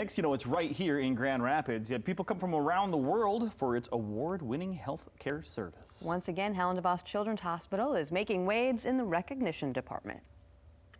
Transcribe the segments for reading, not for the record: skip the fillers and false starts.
Next, it's right here in Grand Rapids, yet people come from around the world for its award-winning health care service. Once again, Helen DeVos Children's Hospital is making waves in the recognition department.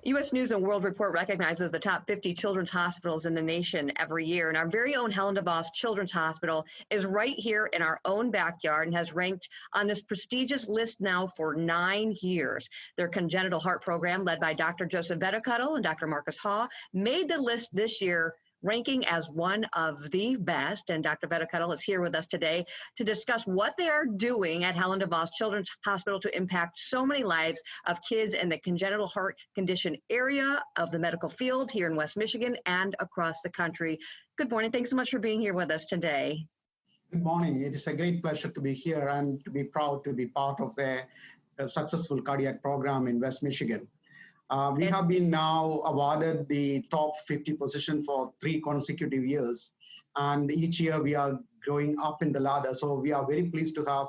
U.S. News & World Report recognizes the top 50 children's hospitals in the nation every year, and our very own Helen DeVos Children's Hospital is right here in our own backyard and has ranked on this prestigious list now for 9 years. Their congenital heart program, led by Dr. Joseph Vetticuttle and Dr. Marcus Haw, made the list this year, ranking as one of the best. And Dr. Vetticuttle is here with us today to discuss what they are doing at Helen DeVos Children's Hospital to impact so many lives of kids in the congenital heart condition area of the medical field here in West Michigan and across the country. Good morning. Thanks so much for being here with us today. Good morning. It is a great pleasure to be here and to be proud to be part of a successful cardiac program in West Michigan. We have been now awarded the top 50 position for 3 consecutive years, and each year we are growing up in the ladder. So we are very pleased to have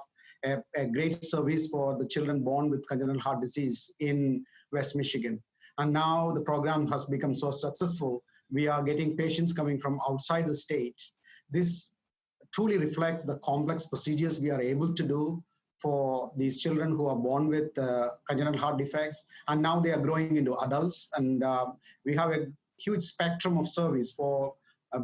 a great service for the children born with congenital heart disease in West Michigan. And now the program has become so successful, we are getting patients coming from outside the state. This truly reflects the complex procedures we are able to do for these children who are born with congenital heart defects, and now they are growing into adults. And we have a huge spectrum of service for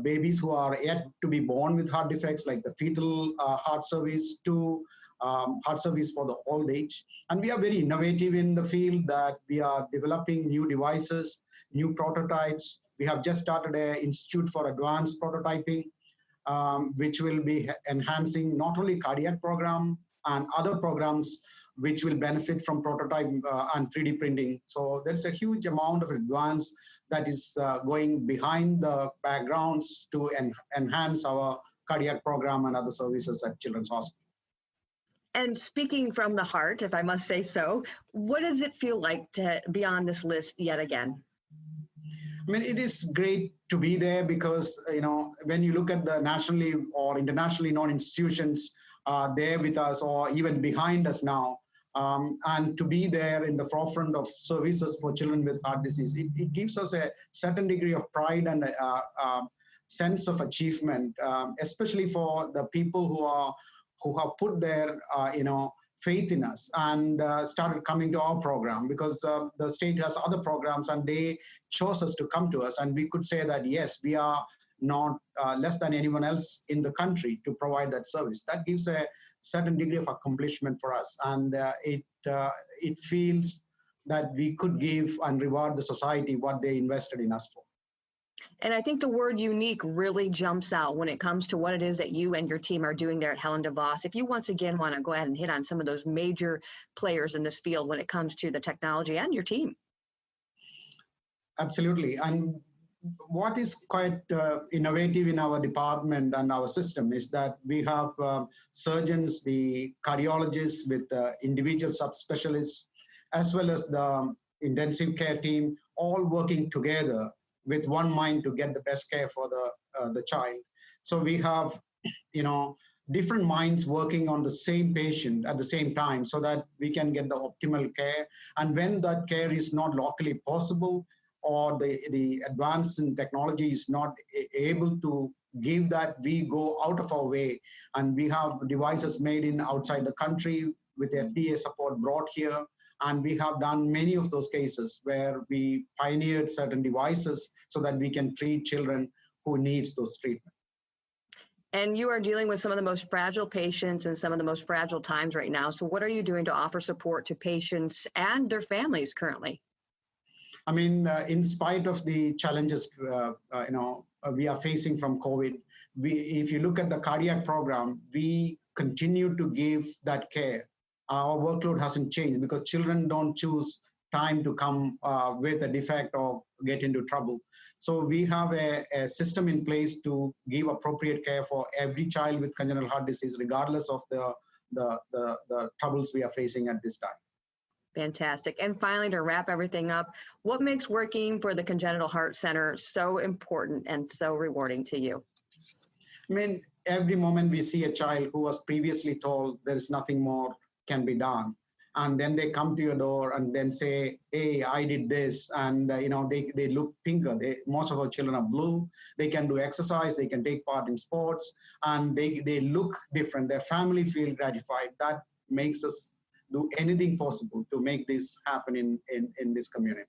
babies who are yet to be born with heart defects, like the fetal heart service, to heart service for the old age. And we are very innovative in the field that we are developing new devices, new prototypes. We have just started an Institute for Advanced Prototyping, which will be enhancing not only cardiac program, and other programs which will benefit from prototype and 3D printing. So there's a huge amount of advance that is going behind the backgrounds to enhance our cardiac program and other services at Children's Hospital. And speaking from the heart, if I must say so, what does it feel like to be on this list yet again? I mean, it is great to be there because, when you look at the nationally or internationally known institutions there with us or even behind us now, and to be there in the forefront of services for children with heart disease, it gives us a certain degree of pride and a sense of achievement, especially for the people who have put their faith in us and started coming to our program, because the state has other programs and they chose us to come to us, and we could say that yes, we are not less than anyone else in the country to provide that service. That gives a certain degree of accomplishment for us, and it feels that we could give and reward the society what they invested in us for. And I think the word unique really jumps out when it comes to what it is that you and your team are doing there at Helen DeVos. If you once again want to go ahead and hit on some of those major players in this field when it comes to the technology and your team. Absolutely. And what is quite innovative in our department and our system is that we have surgeons, the cardiologists with individual subspecialists, as well as the intensive care team, all working together with one mind to get the best care for the child. So we have, different minds working on the same patient at the same time so that we can get the optimal care. And when that care is not locally possible, or the advance in technology is not able to give that, we go out of our way. And we have devices made in outside the country with FDA support brought here. And we have done many of those cases where we pioneered certain devices so that we can treat children who needs those treatments. And you are dealing with some of the most fragile patients and some of the most fragile times right now. So what are you doing to offer support to patients and their families currently? I mean, in spite of the challenges, we are facing from COVID, if you look at the cardiac program, we continue to give that care. Our workload hasn't changed because children don't choose time to come with a defect or get into trouble. So we have a system in place to give appropriate care for every child with congenital heart disease, regardless of the troubles we are facing at this time. Fantastic. And finally, to wrap everything up, what makes working for the Congenital Heart Center so important and so rewarding to you? I mean, every moment we see a child who was previously told there is nothing more can be done, and then they come to your door and then say, hey, I did this, and they look pinker. Most of our children are blue. They can do exercise, they can take part in sports, and they look different. Their family feel gratified. That makes us do anything possible to make this happen in this community.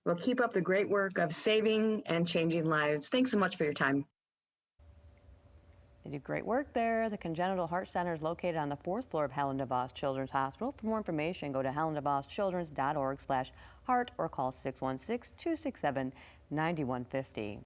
Well, keep up the great work of saving and changing lives. Thanks so much for your time. They do great work there. The Congenital Heart Center is located on the 4th floor of Helen DeVos Children's Hospital. For more information, go to helendevoschildrens.org/heart or call 616-267-9150.